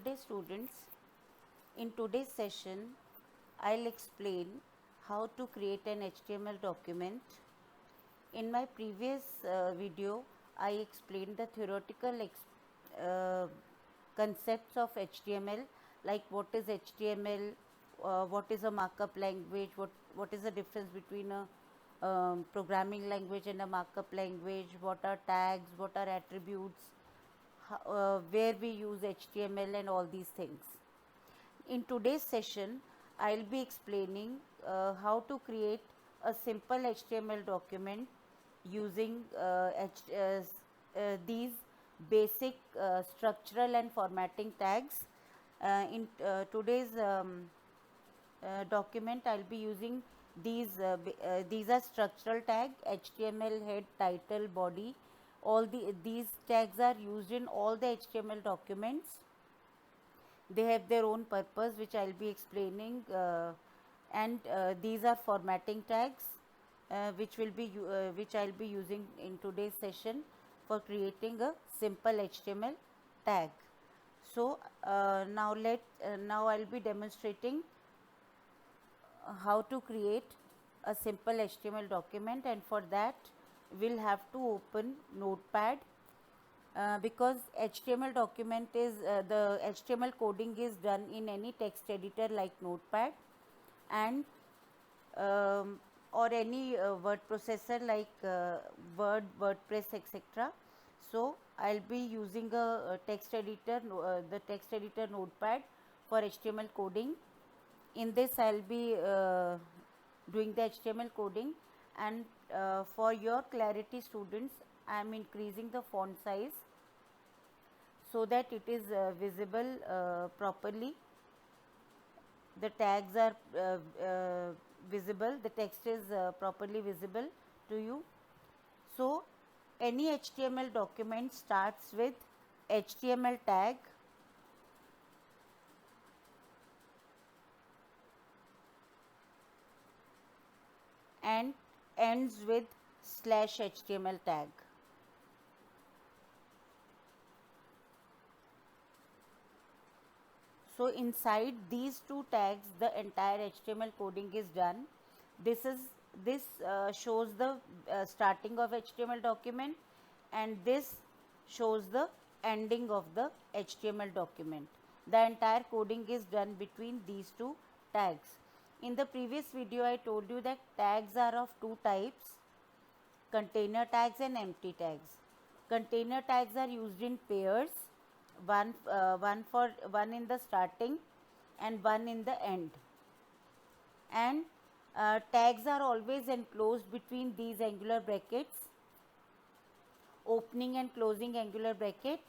Good day students. In today's session, I'll explain how to create an HTML document. In my previous video, I explained the theoretical concepts of HTML, like what is HTML, what is a markup language, what is the difference between a programming language and a markup language, what are tags, what are attributes, where we use HTML and all these things. In today's session, I'll be explaining how to create a simple HTML document using these basic structural and formatting tags. In today's document, I'll be using these are structural tag: HTML, head, title, body. These tags are used in all the HTML documents. They have their own purpose, which I'll be explaining, and these are formatting tags, which I'll be using in today's session for creating a simple HTML tag. So now I'll be demonstrating how to create a simple HTML document, and for that we'll have to open Notepad. Because HTML document is the HTML coding is done in any text editor like Notepad, and or any word processor like Word, WordPress, etc. So I'll be using a text editor, the text editor Notepad for HTML coding. In this I'll be doing the HTML coding, and for your clarity students, I am increasing the font size so that it is visible properly. The tags are visible, the text is properly visible to you. So any HTML document starts with HTML tag and ends with /HTML tag. So inside these two tags, the entire HTML coding is done. This shows the starting of HTML document, and this shows the ending of the HTML document. The entire coding is done between these two tags. In the previous video, I told you that tags are of two types: container tags and empty tags. Container tags are used in pairs, one in the starting and one in the end, and tags are always enclosed between these angular brackets, opening and closing angular bracket.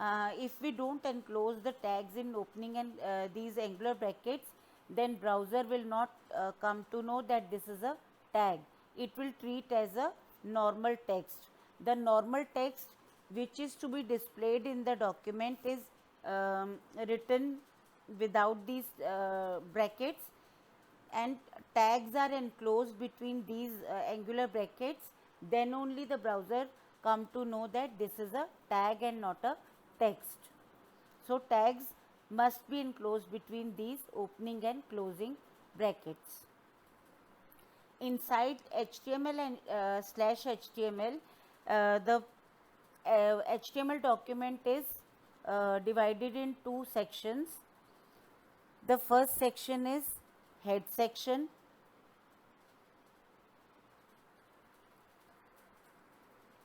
If we don't enclose the tags in opening and these angular brackets, then browser will not come to know that this is a tag. It will treat as a normal text. The normal text which is to be displayed in the document is written without these brackets, and tags are enclosed between these angular brackets. Then only the browser come to know that this is a tag and not a text. So tags must be enclosed between these opening and closing brackets. Inside HTML and /HTML, the HTML document is divided in two sections. The first section is head section,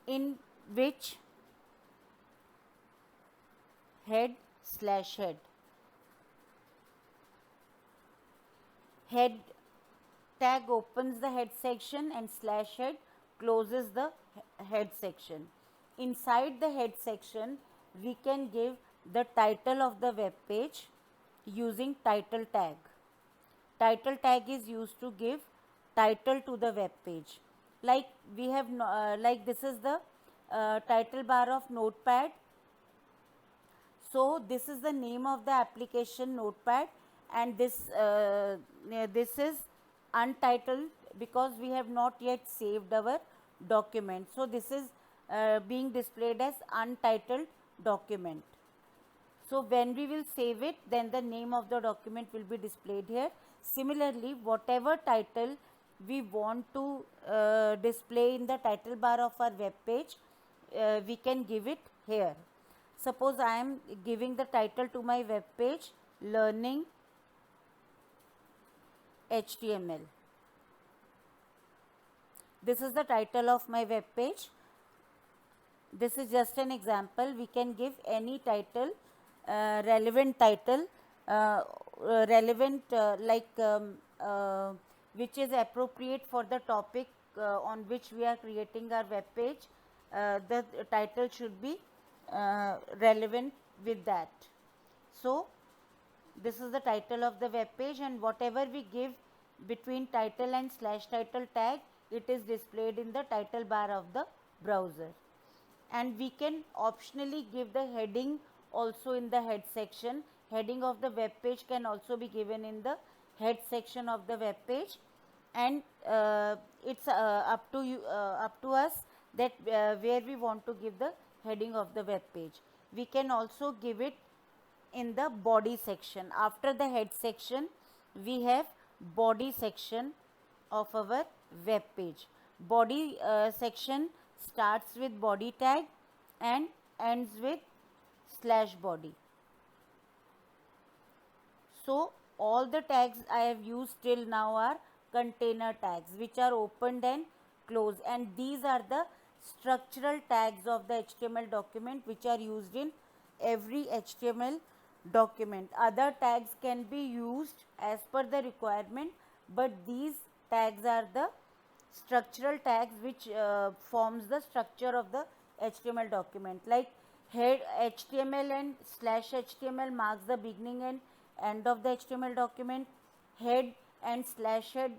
in which head/head. Head tag opens the head section and /head closes the head section. Inside the head section, we can give the title of the web page using title tag. Title tag is used to give title to the web page. Like we have, like this is the title bar of Notepad. So this is the name of the application, Notepad, and this is untitled because we have not yet saved our document. So this is being displayed as untitled document. So when we will save it, then the name of the document will be displayed here. Similarly, whatever title we want to display in the title bar of our web page, we can give it here. Suppose I am giving the title to my web page, Learning HTML. This is the title of my web page. This is just an example. We can give any title, relevant title, which is appropriate for the topic on which we are creating our web page. The title should be relevant with that. So this is the title of the web page, and whatever we give between title and slash title tag, it is displayed in the title bar of the browser. And we can optionally give the heading also in the head section. Heading of the web page can also be given in the head section of the web page, and it's up to us that where we want to give the heading of the web page. We can also give it in the body section. After the head section, we have body section of our web page. Body section starts with body tag and ends with slash body. So all the tags I have used till now are container tags, which are opened and closed, and these are the structural tags of the HTML document, which are used in every HTML document. Other tags can be used as per the requirement, but these tags are the structural tags which forms the structure of the HTML document. Like head HTML and slash HTML marks the beginning and end of the HTML document. Head and slash head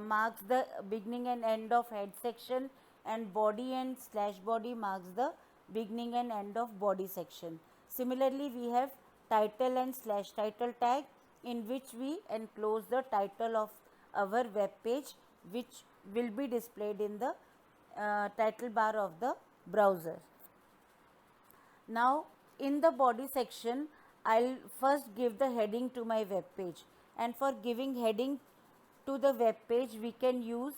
marks the beginning and end of head section, and body and slash body marks the beginning and end of body section. Similarly, we have title and slash title tag, in which we enclose the title of our web page, which will be displayed in the title bar of the browser. Now in the body section, I'll first give the heading to my web page, and for giving heading to the web page, we can use,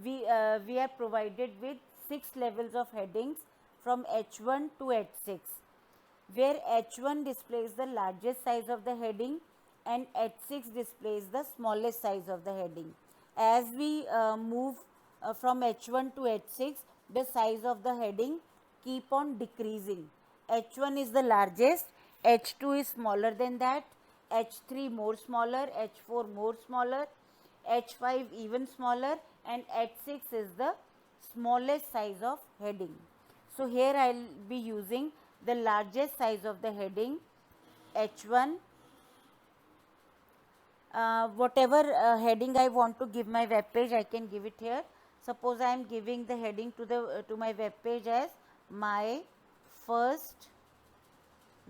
we are provided with 6 levels of headings from H1 to H6, where H1 displays the largest size of the heading and H6 displays the smallest size of the heading. As we move from H1 to H6, the size of the heading keep on decreasing. H1 is the largest, H2 is smaller than that, H3 more smaller, H4 more smaller, H5 even smaller, and H6 is the smallest size of heading. So here I will be using the largest size of the heading, H1. Whatever heading I want to give my web page, I can give it here. Suppose I am giving the heading to my web page as my first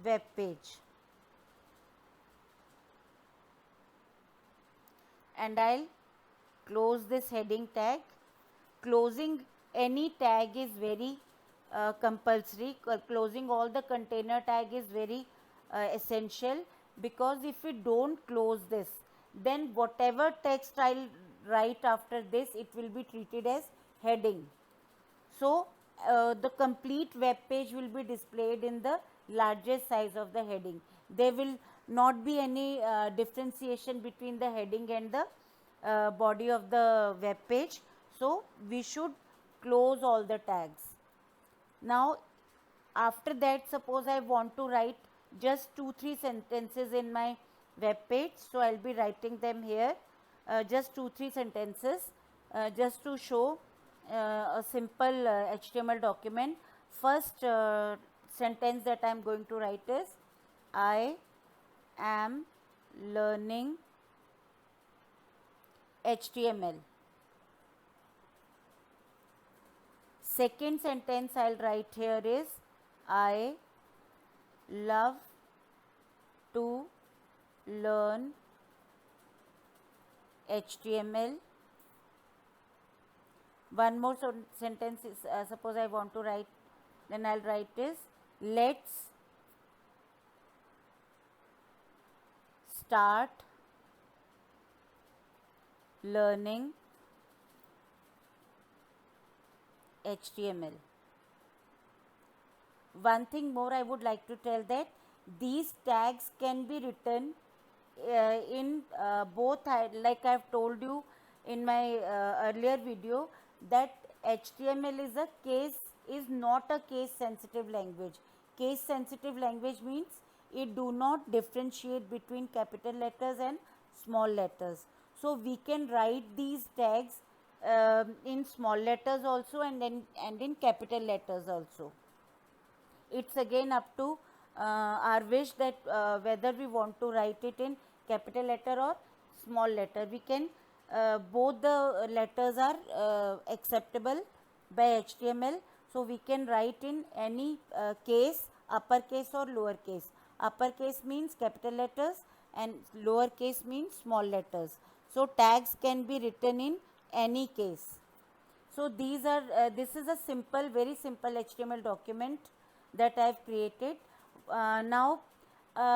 web page, and I'll close this heading tag. Closing any tag is very compulsory. Closing all the container tag is very essential, because if we don't close this, then whatever text I'll write after this, it will be treated as heading. So the complete web page will be displayed in the largest size of the heading. There will not be any differentiation between the heading and the body of the web page. So we should close all the tags. Now after that, suppose I want to write just 2-3 sentences in my web page, so I'll be writing them here, just 2-3 sentences, just to show a simple HTML document. First sentence that I am going to write is, I am learning HTML. Second sentence I'll write here is, I love to learn HTML. One more sentence is, suppose I want to write, then I'll write is, let's start learning HTML. One thing more I would like to tell, that these tags can be written in both, like I have told you in my earlier video, that HTML is not a case sensitive language. Case sensitive language means it do not differentiate between capital letters and small letters. So we can write these tags in small letters also, and in capital letters also. It's again up to our wish, that whether we want to write it in capital letter or small letter. We can, both the letters are acceptable by HTML, so we can write in any case, uppercase or lowercase. Uppercase means capital letters and lowercase means small letters. So tags can be written in any case. So these are this is a simple, very simple HTML document that I have created. Now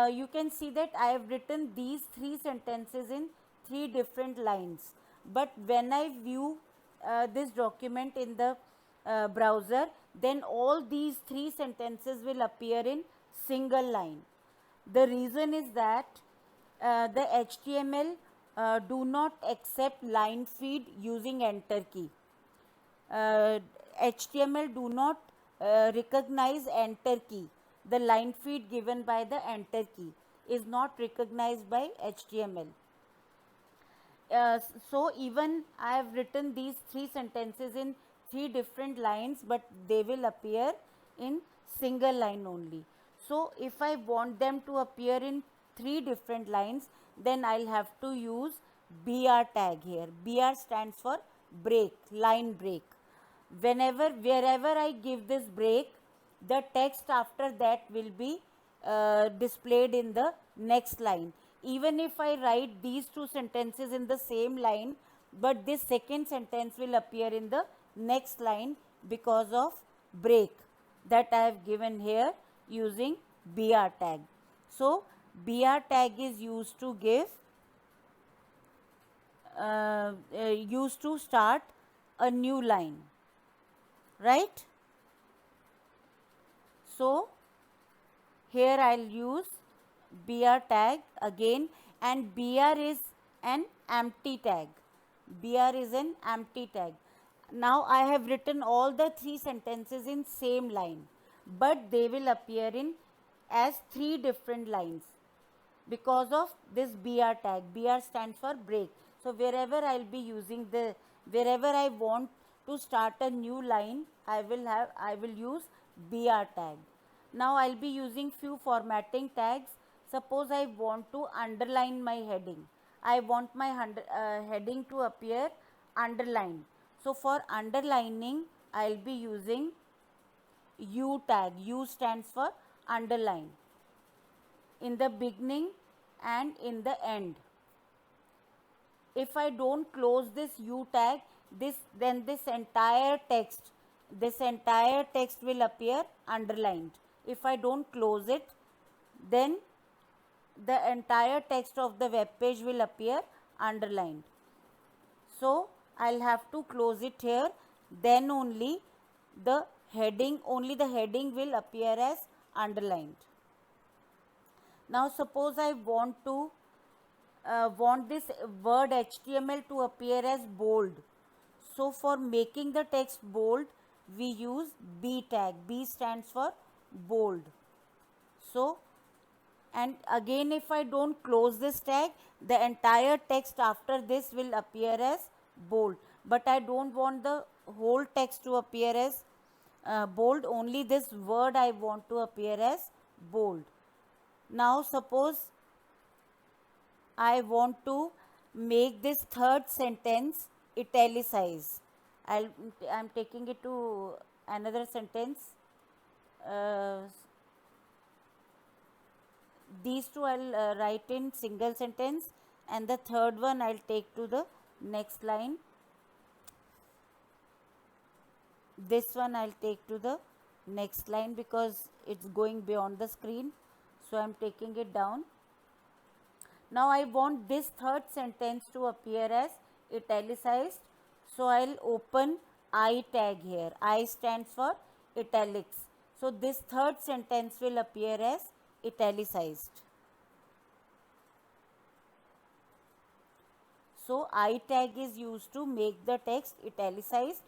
you can see that I have written these 3 sentences in 3 different lines. But when I view this document in the browser, then all these 3 sentences will appear in single line. The reason is that the HTML do not accept line feed using enter key. HTML do not recognize enter key. The line feed given by the enter key is not recognized by HTML. So even I have written these 3 sentences in 3 different lines, but they will appear in single line only. So if I want them to appear in 3 different lines, then I'll have to use BR tag here. BR stands for break, line break. Wherever I give this break, the text after that will be displayed in the next line. Even if I write these 2 sentences in the same line, but this second sentence will appear in the next line because of break that I have given here using BR tag. So BR tag is used to give used to start a new line, right? So here I'll use BR tag again, and BR is an empty tag. BR is an empty tag. Now I have written all the 3 sentences in same line, but they will appear in as 3 different lines because of this BR tag. BR stands for break. So wherever I'll be using wherever I want to start a new line, I will use BR tag. Now I'll be using few formatting tags. Suppose I want to underline my heading. I want my heading to appear underlined. So for underlining, I'll be using U tag. U stands for underline in the beginning and in the end. If I don't close this U tag, then this entire text will appear underlined. If I don't close it, then the entire text of the web page will appear underlined. So I'll have to close it here, then only the heading will appear as underlined. Now suppose I want this word HTML to appear as bold. So for making the text bold, we use B tag. B stands for bold. So, and again, if I don't close this tag, the entire text after this will appear as bold. But I don't want the whole text to appear as bold. Only this word I want to appear as bold. Now suppose I want to make this third sentence italicize. I'm taking it to another sentence. These 2 I'll write in single sentence, and the third one I'll take to the next line. This one I'll take to the next line because it's going beyond the screen. So I'm taking it down. Now I want this third sentence to appear as italicized. So I'll open I tag here. I stands for italics. So this third sentence will appear as italicized. So I tag is used to make the text italicized,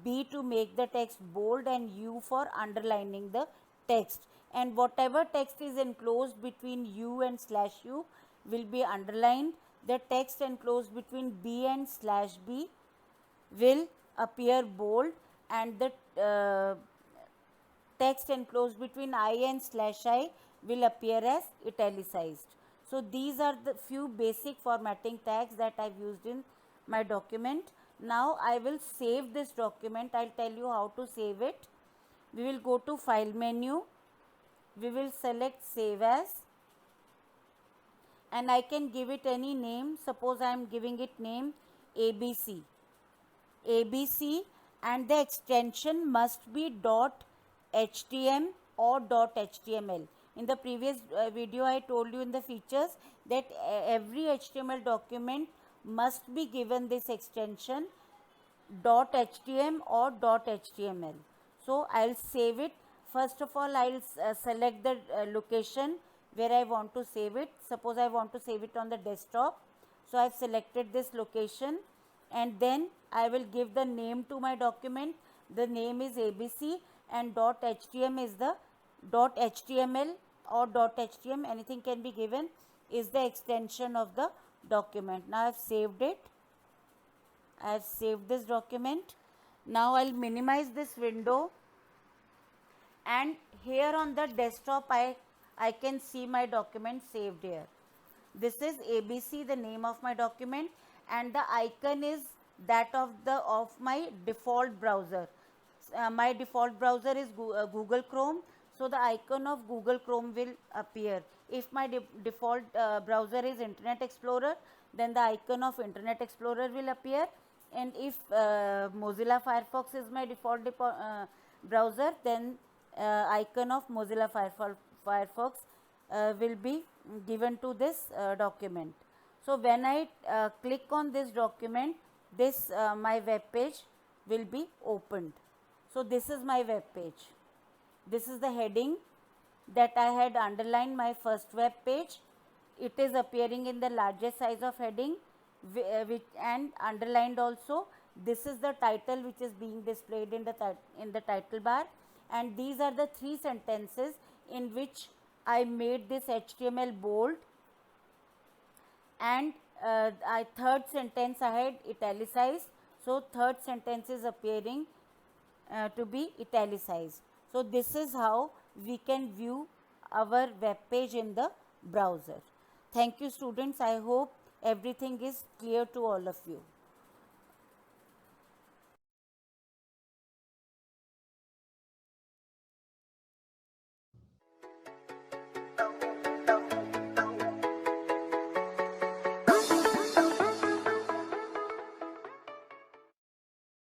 B to make the text bold, and U for underlining the text. And whatever text is enclosed between U and /U will be underlined. The text enclosed between B and /B will appear bold, and the text enclosed between I and /I will appear as italicized. So these are the few basic formatting tags that I've used in my document. Now I will save this document. I'll tell you how to save it. We will go to File menu. We will select Save As, and I can give it any name. Suppose I am giving it name ABC. ABC, and the extension must be .htm or .html. In the previous video I told you in the features that every HTML document must be given this extension .htm or .html. So I'll save it. First of all, I'll select the location where I want to save it. Suppose I want to save it on the desktop. So I've selected this location, and then I will give the name to my document. The name is ABC, and .htm is the .html or .htm, anything can be given, is the extension of the document. Now I've saved it. I have saved this document. Now I'll minimize this window, and here on the desktop I can see my document saved here. This is ABC, the name of my document, and the icon is that of my default browser. My default browser is Google Chrome, so the icon of Google Chrome will appear. If my default browser is Internet Explorer, then the icon of Internet Explorer will appear, and if Mozilla Firefox is my default browser, then icon of Mozilla Firefox will be given to this document. So when I click on this document, this my web page will be opened. So this is my web page. This is the heading that I had underlined my first web page. It is appearing in the largest size of heading and underlined also. This is the title which is being displayed in the title bar, and these are the three sentences in which I made this HTML bold, and third sentence I had italicized. So third sentence is appearing to be italicized. So this is how we can view our web page in the browser. Thank you, students. I hope everything is clear to all of you.